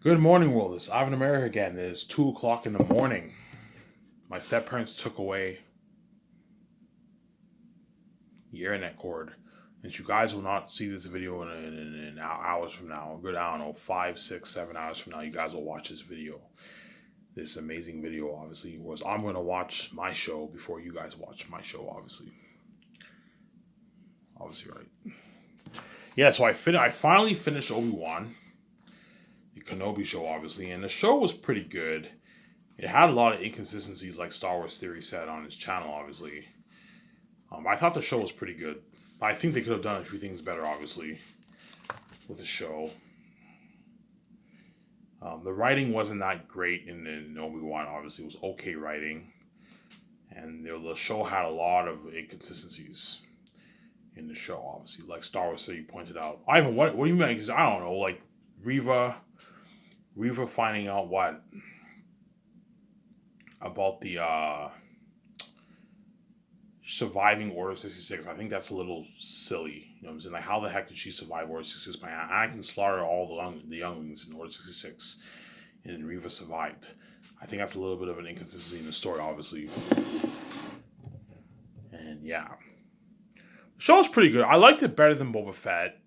Good morning, world. It's Ivan America again. It is 2 o'clock in the morning. My step parents took away the internet cord. And you guys will not see this video in hours from now. A good, I don't know, 5, 6, 7 hours from now, you guys will watch this video. This amazing video, obviously, was I'm going to watch my show before you guys watch my show, obviously. Obviously, right? Yeah, so I finally finished Obi-Wan, the Kenobi show, obviously, and the show was pretty good. It had a lot of inconsistencies, like Star Wars Theory said on his channel, obviously. I thought the show was pretty good. I think they could have done a few things better, obviously, with the show. The writing wasn't that great in Obi-Wan, obviously. It was okay writing. And the show had a lot of inconsistencies in the show, obviously. Like Star Wars Theory pointed out. Ivan, what do you mean? Because I don't know, like Reva finding out what about the surviving Order 66. I think that's a little silly. You know what I'm saying? Like, how the heck did she survive Order 66? By I can slaughter all the younglings in Order 66, and Reva survived. I think that's a little bit of an inconsistency in the story, obviously. And yeah, the show was pretty good. I liked it better than Boba Fett,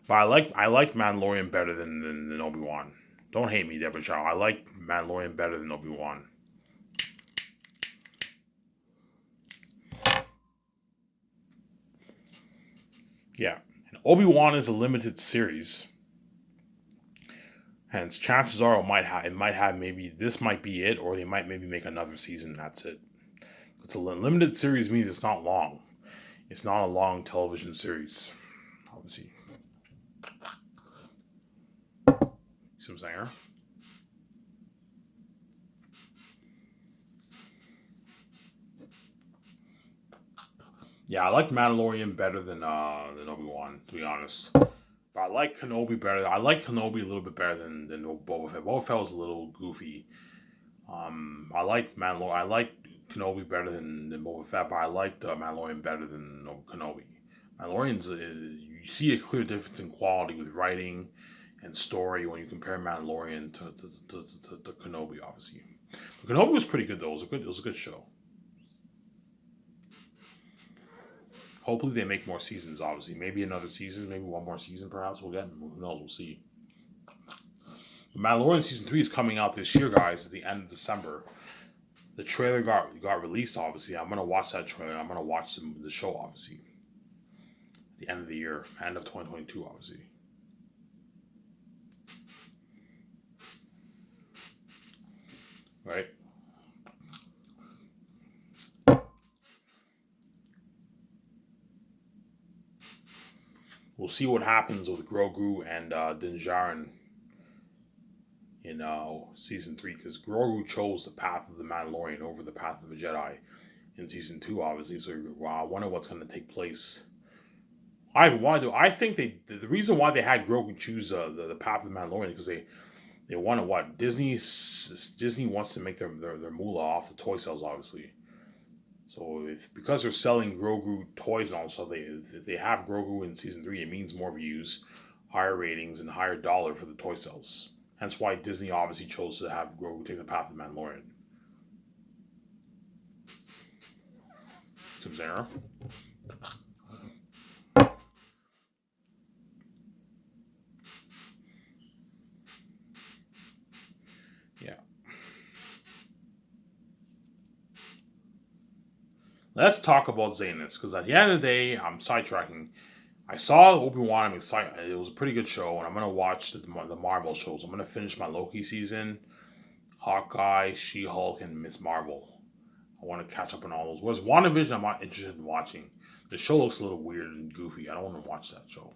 but I like Mandalorian better than Obi Wan. Don't hate me, Deborah Chow. I like Mandalorian better than Obi Wan. Yeah, and Obi Wan is a limited series. Hence, chances are it might have maybe this might be it, or they might maybe make another season. That's it. It's a limited series means it's not long. It's not a long television series. Obviously, see what I'm saying? Yeah, I like Mandalorian better than Obi Wan, to be honest. But I like Kenobi better. I like Kenobi a little bit better than Boba Fett. Boba Fett was a little goofy. I like Mandalorian. I like Kenobi better than Boba Fett, but I liked Mandalorian better than Kenobi. Mandalorian's you see a clear difference in quality with writing and story when you compare Mandalorian to Kenobi, obviously. But Kenobi was pretty good though. It was a good show. Hopefully they make more seasons. Obviously, maybe another season, maybe one more season, perhaps we'll get. Who knows? We'll see. Mandalorian season 3 is coming out this year, guys, at the end of December. The trailer got released. Obviously, I'm gonna watch that trailer. I'm gonna watch the show. Obviously, at the end of the year, end of 2022. Obviously, right? We'll see what happens with Grogu and Din Djarin in season 3, because Grogu chose the path of the Mandalorian over the path of the Jedi in season 2. Obviously, so I wonder what's going to take place. I think the reason why they had Grogu choose the path of the Mandalorian because they want to what Disney wants to make their moolah off the toy sales, obviously. So if because they're selling Grogu toys and all, so if they have Grogu in season 3, it means more views, higher ratings, and higher dollar for the toy sales. Hence why Disney obviously chose to have Grogu take the path of the Mandalorian. Seems there. Yeah. Let's talk about Zanus, because at the end of the day, I'm sidetracking. I saw Obi Wan. I'm excited. It was a pretty good show, and I'm gonna watch the Marvel shows. I'm gonna finish my Loki season, Hawkeye, She Hulk, and Miss Marvel. I want to catch up on all those. Whereas WandaVision, I'm not interested in watching. The show looks a little weird and goofy. I don't want to watch that show.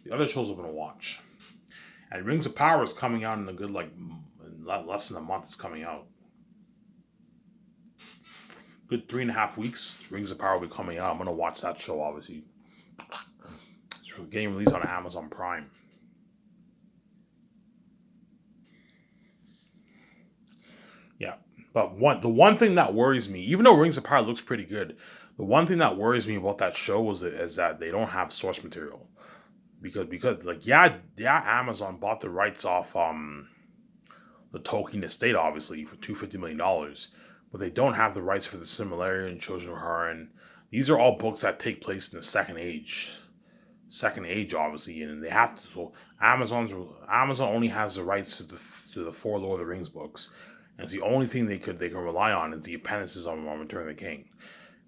The other shows I'm gonna watch. And Rings of Power is coming out in a good in less than a month. It's coming out. Good 3.5 weeks. Rings of Power will be coming out. I'm gonna watch that show. Obviously, it's getting released on Amazon Prime. Yeah. But the one thing that worries me, even though Rings of Power looks pretty good, the one thing that worries me about that show is that they don't have source material. Because like yeah, Amazon bought the rights off the Tolkien estate, obviously, for $250 million, but they don't have the rights for the Silmarillion and Children of Hurin. These are all books that take place in the Second Age. Second Age, obviously, and they have to. So Amazon only has the rights to the four Lord of the Rings books, and it's the only thing they can rely on is the appendices on Return of the King.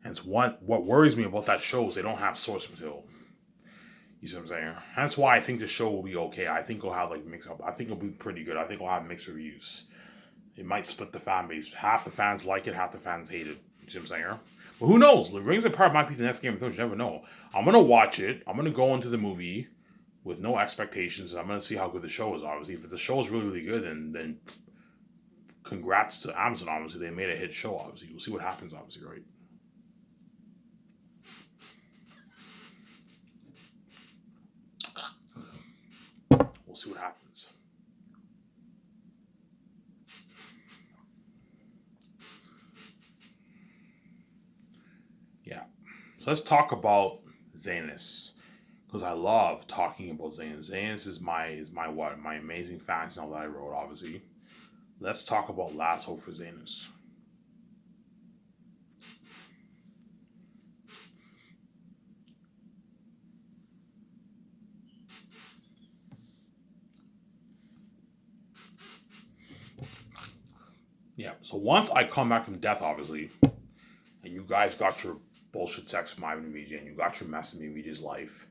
And it's what worries me about that show is they don't have source material. You see what I'm saying? That's why I think the show will be okay. I think it'll have like mix up. I think it'll be pretty good. I think it'll have mixed reviews. It might split the fan base. Half the fans like it, half the fans hate it. You see what I'm saying? But who knows? The Rings of Power might be the next Game of Thrones. You never know. I'm gonna watch it. I'm gonna go into the movie with no expectations, and I'm gonna see how good the show is. Obviously, if the show is really, really good, then congrats to Amazon. Obviously, they made a hit show. Obviously, we'll see what happens. Obviously, right? We'll see what happens. Yeah. So let's talk about Zanus. Because I love talking about Zanus. Zanus is my what? My amazing fantasy novel that I wrote, obviously. Let's talk about Last Hope for Zanus. Yeah, so once I come back from death, obviously, and you guys got your bullshit sex from Ivan and VJ, and you got your mess in me VJ's life,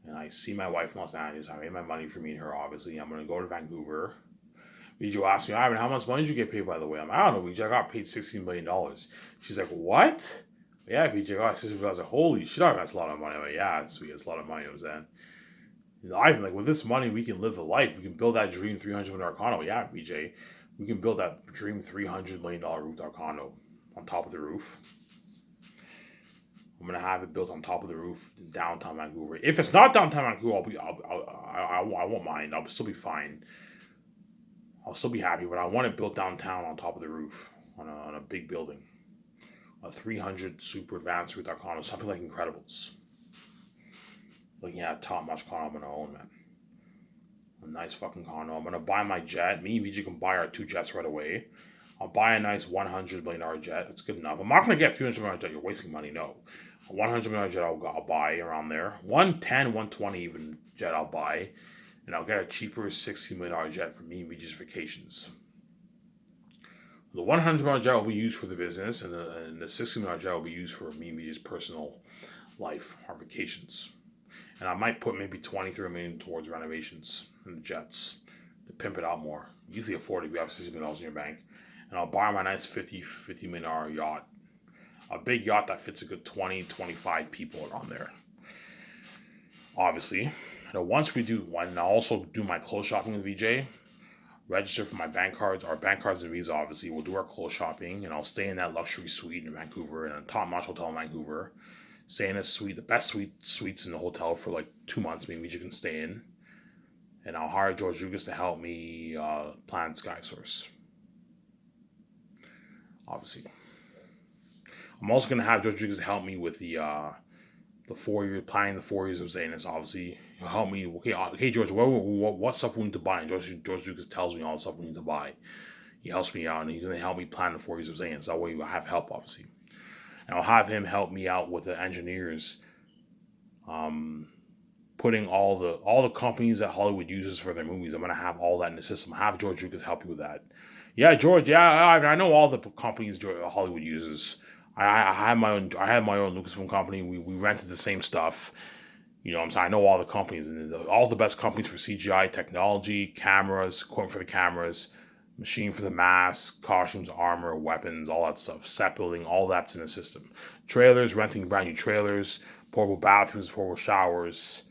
and I see my wife in Los Angeles, I made my money for me and her, obviously, I'm going to go to Vancouver. VJ asked me, Ivan, how much money did you get paid, by the way? I'm like, I don't know, VJ, I got paid $16 million. She's like, what? Yeah, VJ, I got $16 million. I was like, holy shit, Ivan, that's a lot of money. I'm like, yeah, it's sweet, it's a lot of money. I was then. Ivan, like, with this money, we can live the life. We can build that dream $300 million condo. Yeah, VJ. We can build that dream $300 million rooftop condo on top of the roof. I'm gonna have it built on top of the roof in downtown Vancouver. If it's not downtown Vancouver, I won't mind. I'll still be fine. I'll still be happy, but I want it built downtown on top of the roof on a big building, a 300 super advanced rooftop condo, something like Incredibles. Looking at a top notch condo I'm gonna own, man. A nice fucking condo. I'm gonna buy my jet. Me and VG can buy our two jets right away. I'll buy a nice $100 million jet. That's good enough. I'm not gonna get $300 million jet. You're wasting money. No, a $100 million jet I'll buy around there. 110, 120 even jet I'll buy, and I'll get a cheaper $60 million jet for me and VG's vacations. The $100 million jet will be used for the business, and the $60 million jet will be used for me and VG's personal life, our vacations. And I might put maybe 23 million towards renovations and the jets to pimp it out more. Easily afford it if you have $60 million in your bank. And I'll buy my nice $50 million yacht. A big yacht that fits a good 20, 25 people around there. Obviously. And once we do one, and I'll also do my clothes shopping with VJ. Register for my bank cards, our bank cards and Visa, obviously. We'll do our clothes shopping, and I'll stay in that luxury suite in Vancouver, in a top-notch hotel in Vancouver. Stay in a suite, the best suites in the hotel for like 2 months. Maybe you can stay in, and I'll hire George Lucas to help me plan Sky Source. Obviously, I'm also gonna have George Lucas help me with the 4 year planning, the 4 years of Zanus. Obviously, he'll help me. Okay, George, what stuff we need to buy? And George Lucas tells me all the stuff we need to buy. He helps me out, and he's gonna help me plan the 4 years of Zanus. That way, I have help, obviously. And I'll have him help me out with the engineers, putting all the companies that Hollywood uses for their movies. I'm gonna have all that in the system. Have George Lucas help you with that. Yeah, George. Yeah, I know all the companies Hollywood uses. I have my own. I have my own Lucasfilm company. We rented the same stuff. You know what I'm saying? I know all the companies and all the best companies for CGI technology, cameras, equipment for the cameras, machine for the masks, costumes, armor, weapons, all that stuff, set building, all that's in the system. Trailers, renting brand new trailers, portable bathrooms, portable showers,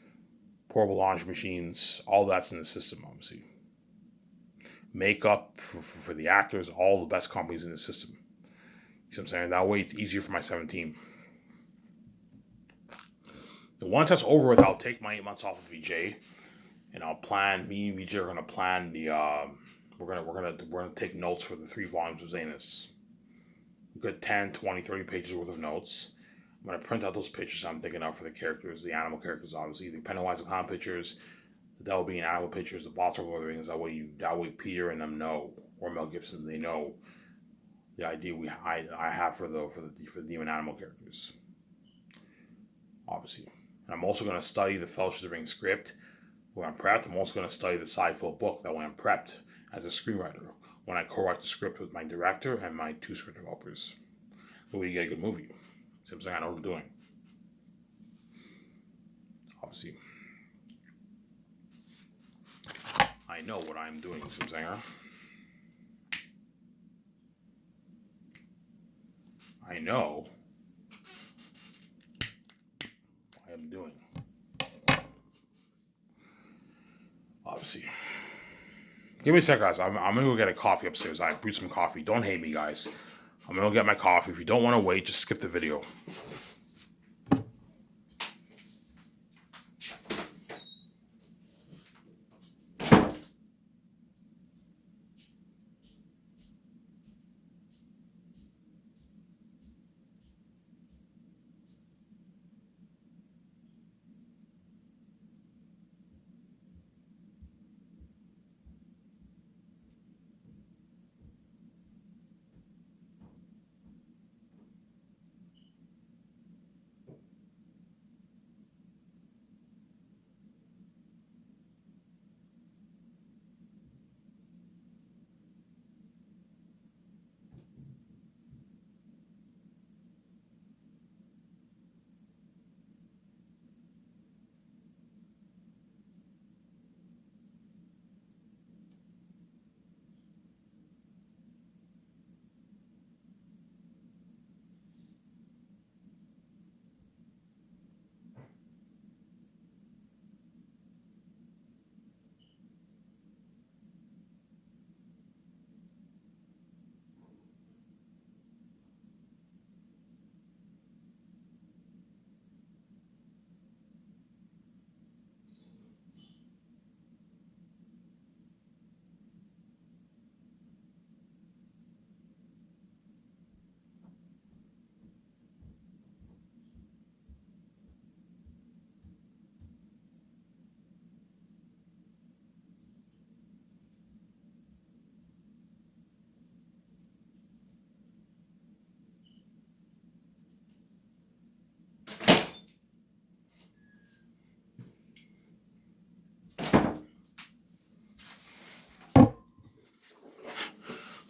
portable laundry machines, all that's in the system, obviously. Makeup for the actors, all the best companies in the system. You see what I'm saying? That way it's easier for my 17. And once that's over with, I'll take my 8 months off of VJ, and I'll plan. Me and VJ are gonna plan the. We're gonna take notes for the 3 volumes of Zanus. A good 10, 20, 30 pages worth of notes. I'm gonna print out those pictures I'm thinking of for the characters, the animal characters, obviously, the Pennywise the Clown pictures, That will be in Animal Pictures, the box of Lord of the Rings. That way Peter and them know, or Mel Gibson, they know the idea I have for the demon animal characters. Obviously. And I'm also going to study the Fellowship of the Ring script when I'm prepped. I'm also going to study the Side-Fill book that when I'm prepped as a screenwriter, when I co-write the script with my director and my 2 script developers. So we get a good movie. See what I'm saying? I know what I'm doing. Obviously. I know what I'm doing. See what I'm saying? I know what I'm doing. Obviously. Give me a sec, guys. I'm going to go get a coffee upstairs. I brewed some coffee. Don't hate me, guys. I'm going to go get my coffee. If you don't want to wait, just skip the video.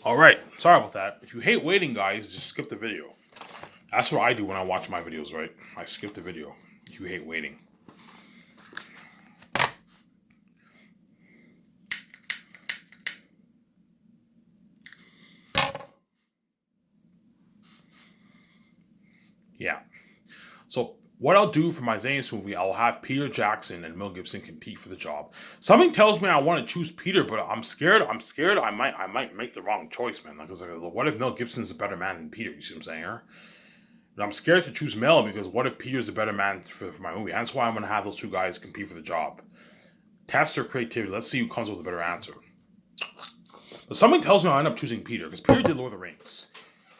Alright, sorry about that. If you hate waiting, guys, just skip the video. That's what I do when I watch my videos, right? I skip the video. If you hate waiting. Yeah. So what I'll do for my Zanus movie, I'll have Peter Jackson and Mel Gibson compete for the job. Something tells me I want to choose Peter, but I'm scared. I might make the wrong choice, man. Like, what if Mel Gibson's a better man than Peter? You see what I'm saying? But I'm scared to choose Mel because what if Peter's a better man for my movie? That's why I'm gonna have those 2 guys compete for the job. Test their creativity. Let's see who comes up with a better answer. But something tells me I'll end up choosing Peter because Peter did Lord of the Rings.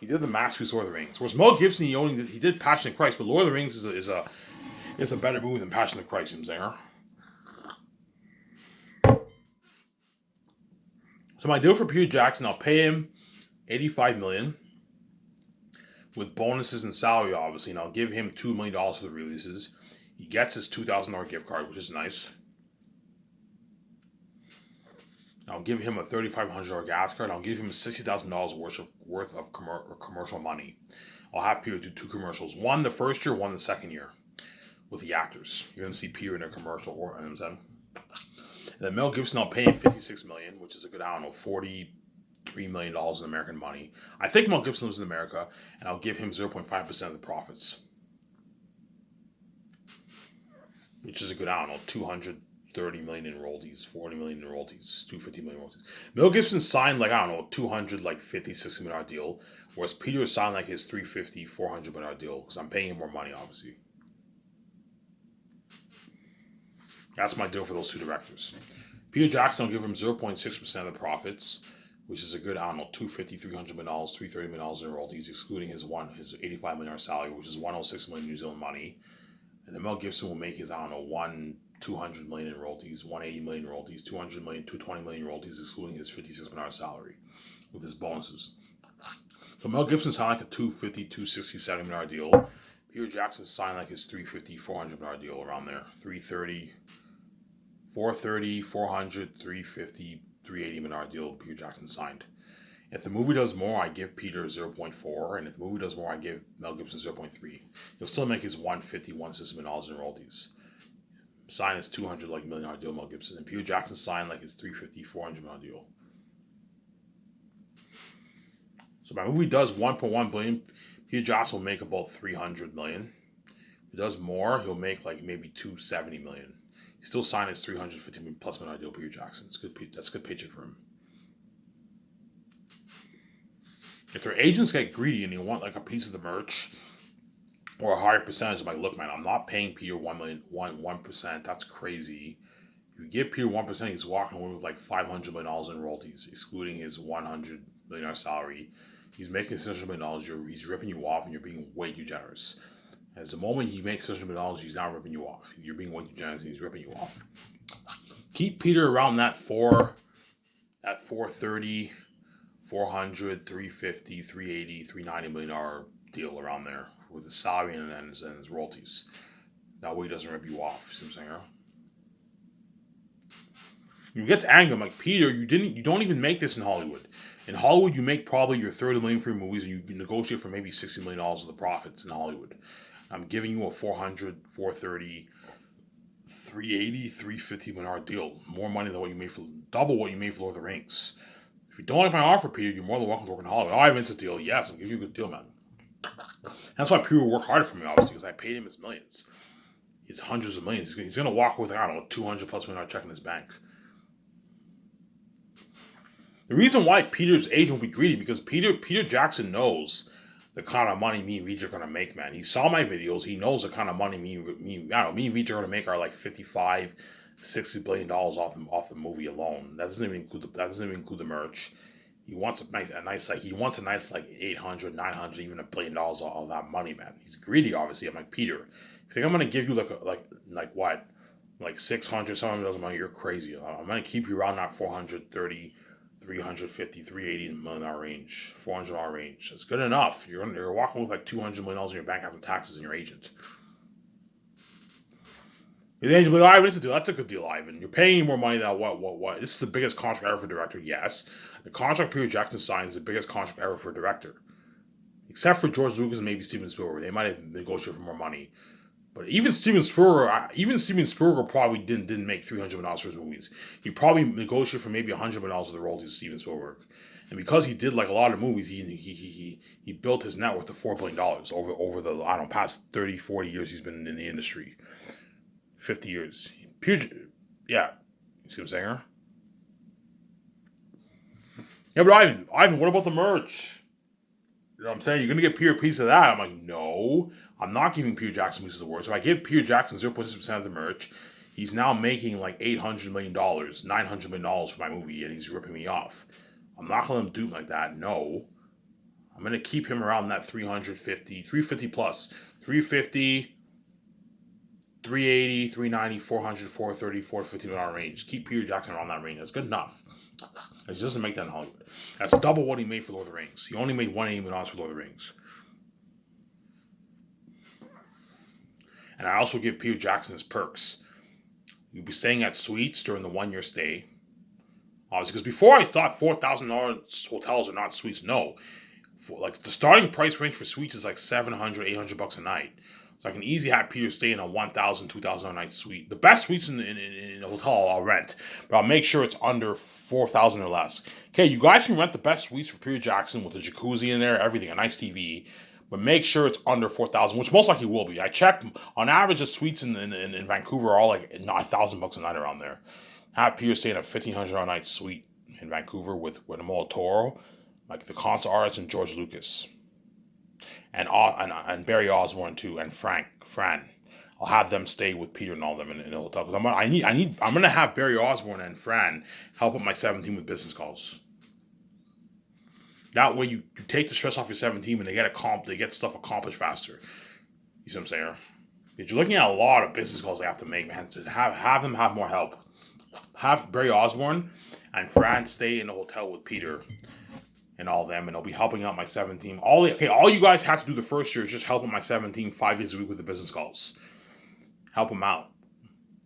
He did the masterpiece Lord of the Rings. Whereas Mel Gibson, he did Passion of Christ, but Lord of the Rings is a better movie than Passion of Christ. You know what I'm saying? So my deal for Peter Jackson, I'll pay him $85 million with bonuses and salary, obviously, and I'll give him $2 million for the releases. He gets his $2,000 gift card, which is nice. I'll give him a $3,500 gas card. I'll give him $60,000 worth of commercial money. I'll have Peter do 2 commercials. One the first year, one the second year. With the actors. You're going to see Peter in a commercial. Or, you know what I'm saying? And then Mel Gibson, I'll pay him $56 million, which is a good, I don't know, $43 million in American money. I think Mel Gibson lives in America, and I'll give him 0.5% of the profits. Which is a good, I don't know, $230 million in royalties, $40 million in royalties, $250 million in royalties. Mel Gibson signed like, I don't know, $250-$60 million deal, whereas Peter signed like his $350-$400 million deal, because I'm paying him more money, obviously. That's my deal for those 2 directors. Peter Jackson will give him 0.6% of the profits, which is a good, I don't know, $250-$300 million, $330 million in royalties, excluding his $85 million salary, which is $106 million New Zealand money. And then Mel Gibson will make his, I don't know, $110 200 million in royalties, 180 million royalties, 200 million, 220 million royalties, excluding his $56 million salary with his bonuses. So Mel Gibson signed like a 250, 260, $70 million deal. Peter Jackson signed like his 350, $400 million deal around there. 330, 430, 400, 350, $380 million deal Peter Jackson signed. If the movie does more, I give Peter 0.4, and if the movie does more, I give Mel Gibson 0.3. He'll still make his 150, $160 million in royalties. Sign his $200 million deal, Mel Gibson, and Peter Jackson signed like his 350, $400 million deal. So my movie does 1.1 billion. Peter Jackson will make about 300 million. If he does more, he'll make like maybe 270 million. He still signed his 350 plus million deal, Peter Jackson. It's good. That's a good paycheck for him. If their agents get greedy and they want like a piece of the merch or a higher percentage, I'm like, look, man, I'm not paying Peter 1%. That's crazy. If you give Peter 1%, he's walking away with like $500 million in royalties, excluding his $100 million salary. He's making $600 million. He's ripping you off, and you're being way too generous. As the moment he makes $600 million, he's now ripping you off. You're being way too generous, and he's ripping you off. Keep Peter around that 430, 400, 350, 380, $390 million deal around there with his salary and his royalties. That way he doesn't rip you off. You see what I'm saying? You get angry. I'm like, Peter, you don't even make this in Hollywood. In Hollywood, you make probably your 30 million for your movies, and you negotiate for maybe $60 million of the profits in Hollywood. I'm giving you a 400, 430, 380, 350 million deal. More money than what you made for double what you made for Lord of the Rings. If you don't like my offer, Peter, you're more than welcome to work in Hollywood. Oh, I have a deal. Yes, I'll give you a good deal, man. That's why Peter will work harder for me, obviously, because I paid him his millions. It's hundreds of millions. He's going to walk with, I don't know, $200 plus million check in his bank. The reason why Peter's agent will be greedy, because Peter Jackson knows the kind of money me and Reach are going to make, man. He saw my videos. He knows the kind of money me and Reach are going to make are like $55, $60 billion off the movie alone. That doesn't even include the merch. He wants a nice 800, 900, even $1 billion of that money, man. He's greedy, obviously. I'm like, Peter, if you think I'm going to give you like what? Like 600, $700 you're crazy. I'm going to keep you around that 430, 350, 380 million range, $400 range. That's good enough. You're walking with like $200 million in your bank after taxes and your agent. The agent will be like, Ivan, that's a good deal, Ivan. You're paying more money than what? This is the biggest contract ever for a director, yes. The contract Peter Jackson signed is the biggest contract ever for a director. Except for George Lucas and maybe Steven Spielberg. They might have negotiated for more money. But even Steven Spielberg probably didn't make $300 million for his movies. He probably negotiated for maybe $100 million of the royalties to Steven Spielberg. And because he did like a lot of movies, he built his net worth to $4 billion over the, I don't know, past 30, 40 years he's been in the industry. 50 years. Yeah. You see what I'm saying? Yeah, but Ivan, what about the merch? You know what I'm saying? You're going to get Peter a piece of that. I'm like, no. I'm not giving Peter Jackson pieces of work. So if I give Peter Jackson 0.6% of the merch, he's now making like $800 million, $900 million for my movie, and he's ripping me off. I'm not going to do him like that. No. I'm going to keep him around that 350 plus. 350, 380, 390, 400, 430, 450 million range. Keep Peter Jackson around that range. That's good enough. He doesn't make that in Hollywood. That's double what he made for Lord of the Rings. He only made $180 million for Lord of the Rings. And I also give Peter Jackson his perks. You'll be staying at suites during the 1 year stay. Obviously, because before I thought $4,000 hotels are not suites. No. Like the starting price range for suites is like $700, $800 a night. So I can easily have Peter stay in a $1,000, $2,000 a night suite. The best suites in a hotel I'll rent, but I'll make sure it's under $4,000 or less. Okay, you guys can rent the best suites for Peter Jackson with a jacuzzi in there, everything, a nice TV, but make sure it's under $4,000, which most likely will be. I checked, on average, the suites in Vancouver are all like $1,000 a night around there. Have Peter stay in a $1,500 a night suite in Vancouver with Guillermo del Toro, like the concert artist and George Lucas. And Barry Osborne too, and Fran. I'll have them stay with Peter and all them in the hotel because I'm gonna have Barry Osborne and Fran help with my 17 with business calls. That way you take the stress off your 17 and they get stuff accomplished faster. You see what I'm saying? Because you're looking at a lot of business calls they have to make, man. To have them have more help. Have Barry Osborne and Fran stay in the hotel with Peter and all them, and they'll be helping out my 7 team. All you guys have to do the first year is just help out my 7 team 5 days a week with the business calls. Help them out.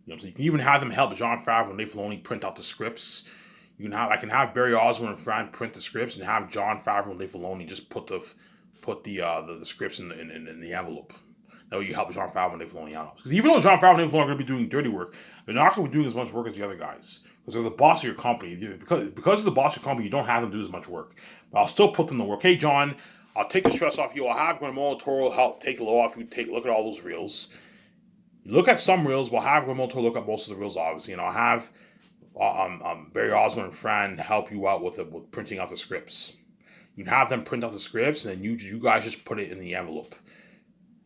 So you can even have them help Jon Favreau and Dave Filoni print out the scripts. I can have Barry Osborne and Fran print the scripts, and have Jon Favreau and Dave Filoni just put the scripts in the envelope. That way you help Jon Favreau and Dave Filoni out. Because even though Jon Favreau and Dave Filoni are going to be doing dirty work, they're not going to be doing as much work as the other guys. Because they're the boss of your company. Because of the boss of your company, you don't have them do as much work. But I'll still put them to work. Hey, John, I'll take the stress off you. I'll have Guillermo del Toro help take the load off you. Take a look at all those reels. Look at some reels. We'll have Guillermo del Toro look at most of the reels, obviously. And I'll have Barry Osborne and Fran help you out with printing out the scripts. You can have them print out the scripts, and then you guys just put it in the envelope.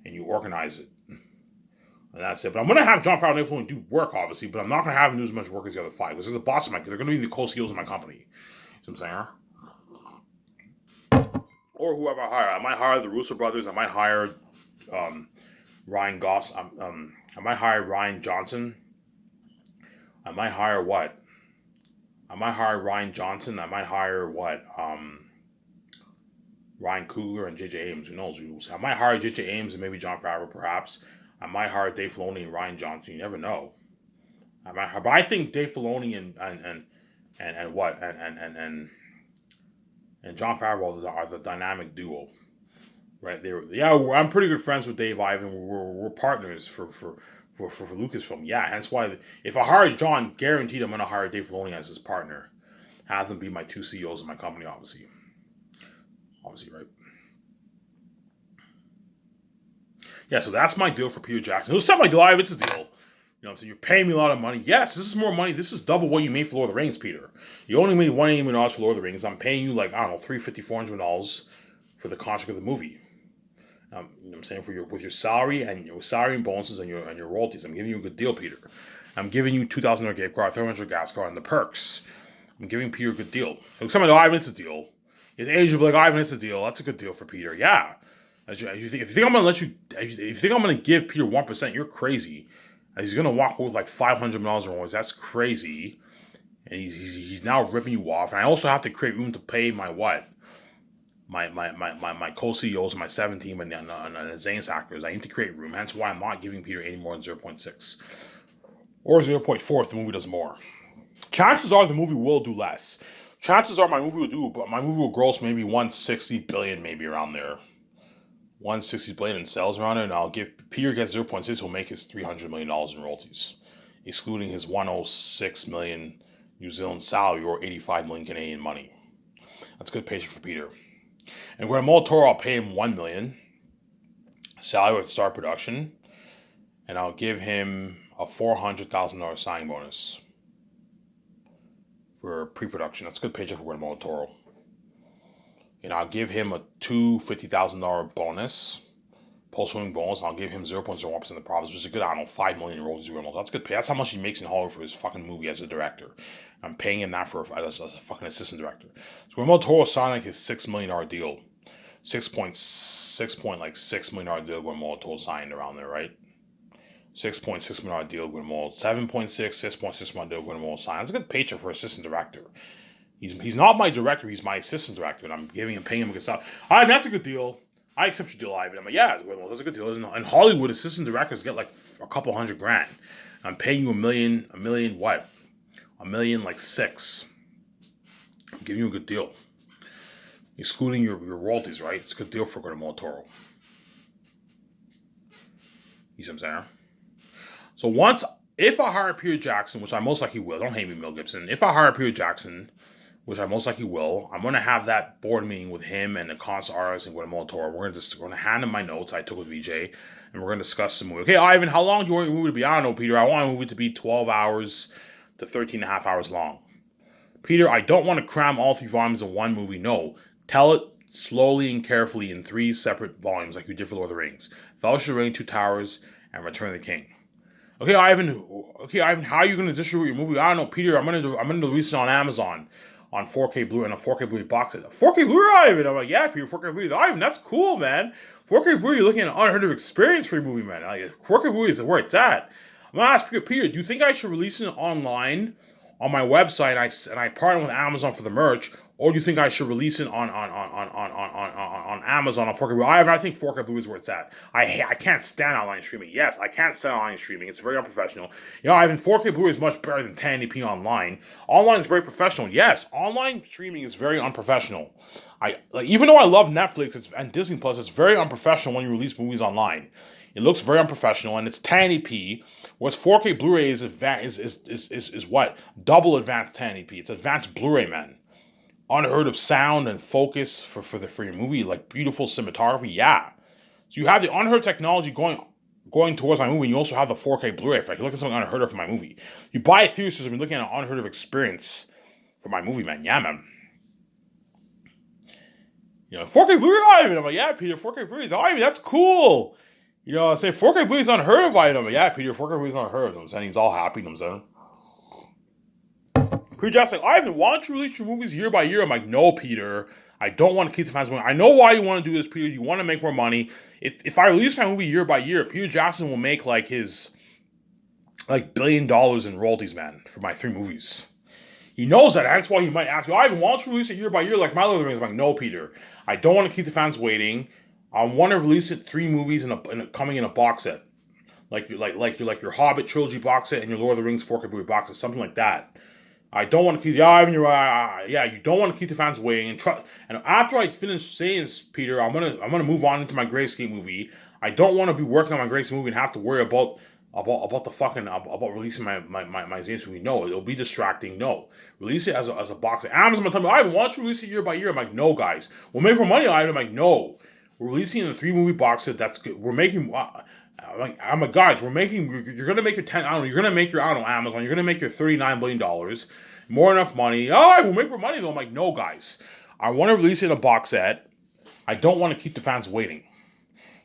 And you organize it. And that's it. But I'm going to have Jon Favreau and Dave Filoni do work, obviously, but I'm not going to have them do as much work as the other 5. Because they're the boss of my company. They're going to be the co-CEOs of my company. You see what I'm saying? Or whoever I hire. I might hire the Russo brothers. I might hire Ryan Goss. I might hire Ryan Johnson. I might hire what? I might hire Ryan Johnson. I might hire what? Ryan Coogler and J.J. Abrams. Who knows? I might hire J.J. Abrams and maybe Jon Favreau, perhaps. I might hire Dave Filoni and Ryan Johnson. You never know. But I think Dave Filoni and Jon Favreau are the dynamic duo, right? I'm pretty good friends with Dave Ivan. We're partners for Lucasfilm. Yeah, hence why if I hire John, guaranteed I'm gonna hire Dave Filoni as his partner. Have them be my 2 CEOs of my company, obviously. Obviously, right? Yeah, so that's my deal for Peter Jackson. Who's set my deal? It's a deal. You know what I'm saying? You're paying me a lot of money. Yes, this is more money. This is double what you made for Lord of the Rings, Peter. You only made $180 million for Lord of the Rings. I'm paying you $350, $400 for the contract of the movie. You know what I'm saying? With your salary and bonuses and your royalties. I'm giving you a good deal, Peter. I'm giving you $2,000 gift card, $300 gas card, and the perks. I'm giving Peter a good deal. Somebody know Ivan, it's a deal. His agent will be like, Ivan, it's a deal. That's a good deal for Peter. Yeah. If you think I'm gonna give Peter 1%, you're crazy. He's gonna walk away with like $500 million. That's crazy. And he's now ripping you off. And I also have to create room to pay my co-CEOs and my 7 team and Zane's actors. I need to create room. Hence why I'm not giving Peter any more than 0.6 or 0.4 if the movie does more. Chances are the movie will do less. Chances are my movie will gross maybe $160 billion, maybe around there. 160 billion in sales around it, and I'll give Peter gets 0.6. He'll make his $300 million in royalties, excluding his 106 million New Zealand salary or 85 million Canadian money. That's a good paycheck for Peter. And Guillermo del Toro, I'll pay him $1 million salary at start production, and I'll give him a $400,000 signing bonus for pre-production. That's a good paycheck for Guillermo del Toro. And I'll give him a $250,000 bonus, post-filming bonus. I'll give him 0.01% of the profits, which is a good, $5 million in royalties. That's good pay. That's how much he makes in Hollywood for his fucking movie as a director. I'm paying him that as a fucking assistant director. So Guillermo del Toro signed like his $6 million deal. $6.6 million deal Guillermo del Toro signed around there, right? $6.6 million deal Guillermo. 6.6 million deal Guillermo signed. That's a good paycheck for assistant director. He's not my director. He's my assistant director, and I'm paying him a good salary. All right, that's a good deal. I accept your deal, Ivan. I'm like, yeah, that's a good deal. In Hollywood, assistant directors get like a couple $100,000. I'm paying you $1 million what? $1 million like $6. I'm giving you a good deal, excluding your royalties, right? It's a good deal for Guillermo del Toro. You see what I'm saying? So if I hire Peter Jackson, which I most likely will, don't hate me, Mel Gibson. If I hire Peter Jackson, which I most likely will, I'm going to have that board meeting with him and the concept artist and Guillermo del Toro. We're going to hand him my notes I took with VJ, and we're going to discuss the movie. Okay, Ivan, how long do you want your movie to be? I don't know, Peter. I want my movie to be 12 hours to 13 and a half hours long. Peter, I don't want to cram all 3 volumes in one movie. No. Tell it slowly and carefully in 3 separate volumes like you did for Lord of the Rings. Fellowship of the Ring, 2 Towers, and Return of the King. Okay, Ivan, how are you going to distribute your movie? I don't know, Peter. I'm going to release it on Amazon on 4K Blu-ray and a 4K Blu-ray box set. 4K Blu-ray, Ivan. I'm like, yeah, Peter, 4K Blu-ray. Ivan, that's cool, man. 4K Blu-ray, you're looking at an unheard of experience for your movie, man. Like 4K Blu-ray is where it's at. I'm gonna ask Peter, do you think I should release it online on my website and I partner with Amazon for the merch, or do you think I should release it on Amazon on 4K Blu-ray? I think 4K Blu-ray is where it's at. I can't stand online streaming. Yes, I can't stand online streaming. It's very unprofessional. You know, Ivan, 4K Blu-ray is much better than 1080p online. Online is very professional. Yes, online streaming is very unprofessional. Even though I love Netflix and Disney Plus, it's very unprofessional when you release movies online. It looks very unprofessional, and it's 1080p. Whereas 4K Blu-ray is what? Double advanced 1080p. It's advanced Blu-ray, man. Unheard of sound and focus for your movie, like beautiful cinematography. Yeah. So you have the unheard technology going towards my movie, and you also have the 4K Blu-ray effect. You look at something unheard of for my movie. You buy a theater system, you're looking at an unheard of experience for my movie, man. Yeah, man. You know, 4K Blu-ray item. I'm like, yeah, Peter, 4K Blu-ray is item. That's cool. You know, I say 4K Blu-ray is unheard of item. Yeah, Peter, 4K Blu-ray is unheard of. And he's all happy. You know what I'm saying? Peter Jackson's like, Ivan, why don't you release your movies year by year? I'm like, no, Peter. I don't want to keep the fans waiting. I know why you want to do this, Peter. You want to make more money. If I release my movie year by year, Peter Jackson will make like his $1 billion in royalties, man, for my 3 movies. He knows that. That's why he might ask me, Ivan, why don't you release it year by year like my Lord of the Rings? I'm like, no, Peter. I don't want to keep the fans waiting. I want to release it 3 movies coming in a box set, like your Hobbit trilogy box set and your Lord of the Rings 4K Blu-ray box set, something like that. I don't want to keep. Yeah, Ivan, you're right. Yeah, you don't want to keep the fans waiting. And after I finish saying this, Peter, I'm gonna move on into my Grayscape movie. I don't want to be working on my Grayscape movie and have to worry about the fucking about releasing my Zane's movie. No, it'll be distracting. No, release it as a box set. Amazon tell me, Ivan, why don't you release it year by year? I'm like, no, guys, we'll make more money on it. I'm like, no. We're releasing in a 3 movie box set. That's good. We're making. I'm like, guys, we're making. You're gonna make your 10. I don't know. You're gonna make your. I don't know. Amazon. You're gonna make your $39 billion. More enough money. Oh, we'll make more money though. I'm like, no, guys. I want to release it in a box set. I don't want to keep the fans waiting.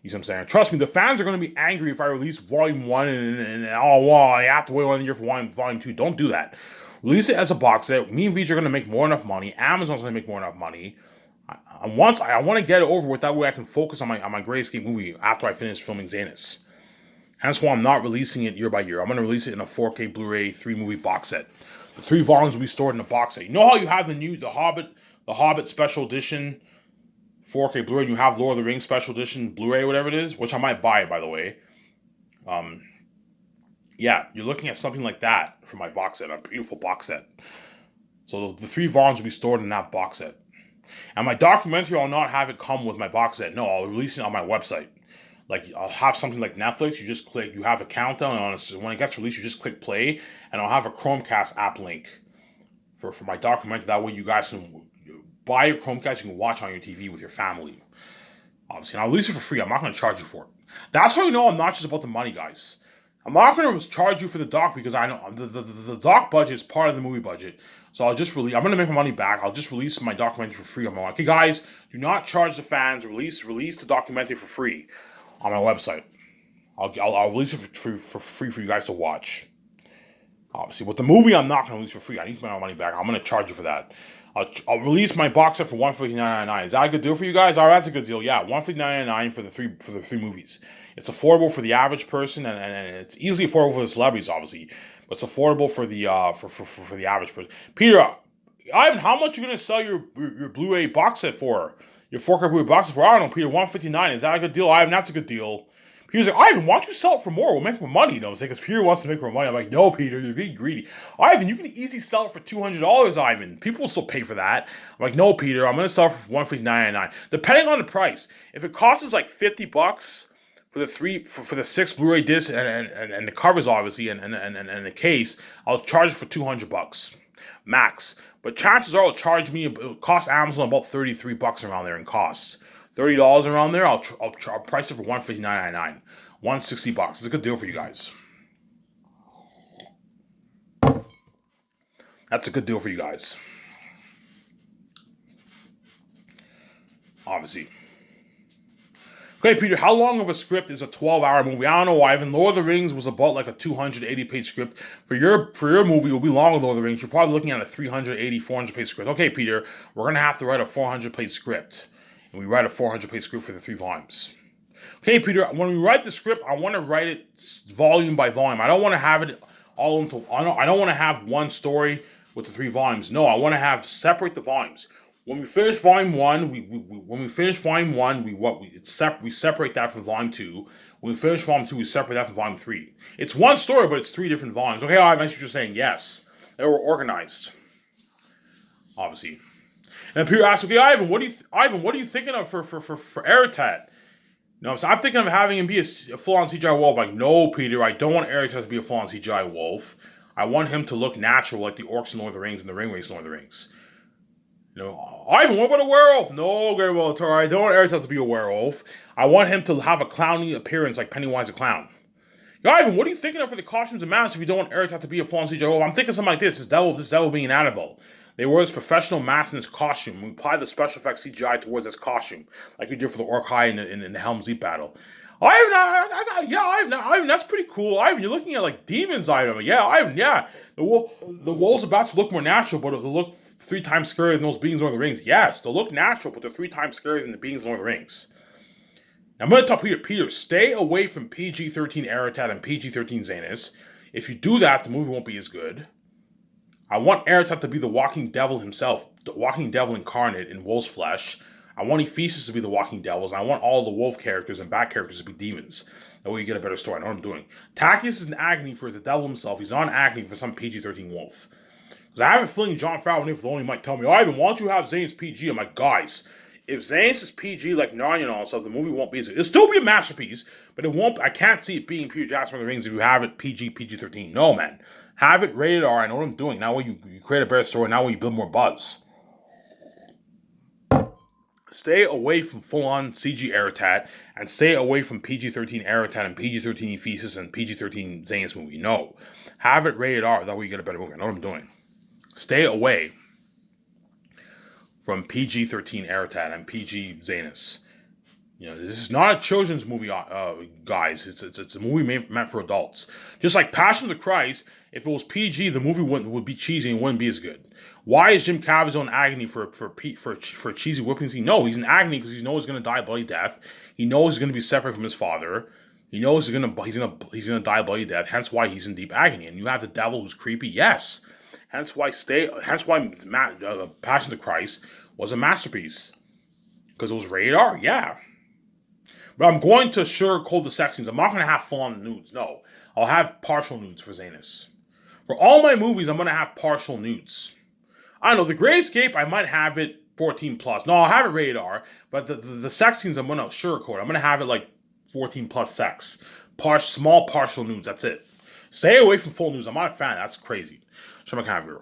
You see what I'm saying? Trust me, the fans are gonna be angry if I release Volume 1 and oh well, I have to wait 1 year for Volume 2. Don't do that. Release it as a box set. Me and VJ are gonna make more enough money. Amazon's gonna make more enough money. I want to get it over with. That way I can focus on my Grayscape movie after I finish filming Zanus. Hence why I'm not releasing it year by year. I'm going to release it in a 4K Blu-ray 3 movie box set. The 3 volumes will be stored in a box set. You know how you have the Hobbit Special Edition 4K Blu-ray, and you have Lord of the Rings Special Edition Blu-ray, whatever it is, which I might buy, by the way. Yeah, you're looking at something like that for my box set, a beautiful box set. So the 3 volumes will be stored in that box set. And my documentary, I'll not have it come with my box set. No, I'll release it on my website. Like, I'll have something like Netflix. You have a countdown, and when it gets released, you just click play, and I'll have a Chromecast app link for my documentary. That way you guys can buy your Chromecast, you can watch on your TV with your family. Obviously, and I'll release it for free. I'm not going to charge you for it. That's how you know I'm not just about the money, guys. I'm not going to charge you for the doc because I know the doc budget is part of the movie budget. So I'm going to make my money back. I'll just release my documentary for free on my website. Okay, guys, do not charge the fans. Release the documentary for free on my website. I'll release it for free for you guys to watch. Obviously, with the movie, I'm not going to release for free. I need to make my money back. I'm going to charge you for that. I'll release my box set for $159.99. Is that a good deal for you guys? All right, that's a good deal. Yeah, $159.99 for the three movies. It's affordable for the average person, and it's easily affordable for the celebrities, obviously. But it's affordable for the for the average person. Peter, Ivan, how much are you gonna sell your Blu-ray box set for? Your 4K Blu-ray box set for? I don't know, Peter, $159. Is that a good deal? Ivan, that's a good deal. Peter's like, Ivan, why don't you sell it for more? We'll make more money. You know, because Peter wants to make more money. I'm like, no, Peter, you're being greedy. Ivan, you can easily sell it for $200, Ivan. People will still pay for that. I'm like, no, Peter, I'm gonna sell it for $159.99. Depending on the price. If it costs us like $50 for the 6 Blu-ray discs and the covers, obviously, and the case, I'll charge it for $200 max. But chances are, it'll cost Amazon about $33 around there in costs. $30 around there. I'll price it for $159.99, $160. It's a good deal for you guys. That's a good deal for you guys. Obviously. Okay, Peter, how long of a script is a 12-hour movie? I don't know, Ivan. Lord of the Rings was about like a 280-page script. For your movie, it will be longer, Lord of the Rings. You're probably looking at a 380, 400-page script. Okay, Peter, we're going to have to write a 400-page script. And we write a 400-page script for the 3 volumes. Okay, Peter, when we write the script, I want to write it volume by volume. I don't want to have it all into. I don't want to have one story with the 3 volumes. No, I want to have separate the volumes. When we finish volume one, when we finish volume one, we separate that from volume two. When we finish volume two, we separate that from volume three. It's one story, but it's 3 different volumes. Okay, I mentioned you're saying yes. They were organized, obviously. And Peter asks, okay, Ivan, what are you thinking of for Aratat? No, so I'm thinking of having him be a full-on CGI wolf. Like, no, Peter, I don't want Aratat to be a full-on CGI wolf. I want him to look natural like the orcs in Lord of the Rings and the Ringwraiths in Lord of the Rings. No, Ivan, what about a werewolf? No, Guillermo del Toro, I don't want Aratat to be a werewolf. I want him to have a clowny appearance like Pennywise the Clown. Yo, Ivan, what are you thinking of for the costumes and masks if you don't want Aratat to be a full-on CGI wolf? I'm thinking something like this devil being Annabelle. They wear this professional mask and this costume. We apply the special effects CGI towards this costume, like we did for the Orc-hai in the Helm's Deep battle. Ivan, that's pretty cool. Ivan, you're looking at like demons, Ivan. Yeah, Ivan, yeah. The wolves of bats look more natural, but they'll look 3 times scarier than those beings in Lord of the Rings. Yes, they'll look natural, but they're 3 times scarier than the beings in Lord of the Rings. Now, I'm going to tell Peter, stay away from PG-13 Aratat and PG-13 Xanas. If you do that, the movie won't be as good. I want Aratat to be the walking devil himself, the walking devil incarnate in wolf's flesh. I want Ephesus to be the walking devils, and I want all the wolf characters and bat characters to be demons. That way you get a better story. I know what I'm doing. Tachyon is in agony for the devil himself. He's on agony for some PG-13 wolf. Because I have a feeling Jon Favreau and Dave Filoni might tell me, Ivan, why don't you have Xanas PG? I'm like, guys, if Xanas is PG like Narnia and all that stuff, the movie won't be as good. It'll still be a masterpiece, but it won't. I can't see it being Peter Jackson of the Rings if you have it PG-13. No, man. Have it rated R. I know what I'm doing. Now you create a better story. Now you build more buzz. Stay away from full-on CG Aratat and stay away from PG-13 Aratat and PG-13 Ephesus and PG-13 Xanas movie. No. Have it rated R. That way you get a better movie. I know what I'm doing. Stay away from PG-13 Aratat and PG Xanas. You know, this is not a children's movie, guys. It's a movie meant for adults. Just like Passion of the Christ, if it was PG, the movie would be cheesy and wouldn't be as good. Why is Jim Caviezel in agony for a cheesy whipping scene? No, he's in agony because he knows he's gonna die a bloody death. He knows he's gonna be separate from his father. He knows he's gonna die a bloody death. Hence why he's in deep agony. And you have the devil who's creepy. Yes. Hence why Passion of the Christ was a masterpiece because it was rated R. Yeah. But I'm going to sugarcoat the sex scenes. I'm not going to have full-on nudes. No. I'll have partial nudes for Xanas. For all my movies, I'm going to have partial nudes. I don't know. The Great Escape, I might have it 14 plus. No, I'll have it rated R. But the sex scenes, I'm going to sugarcoat. I'm going to have it like 14 plus sex. Small partial nudes. That's it. Stay away from full nudes. I'm not a fan. That's crazy. Show my camera.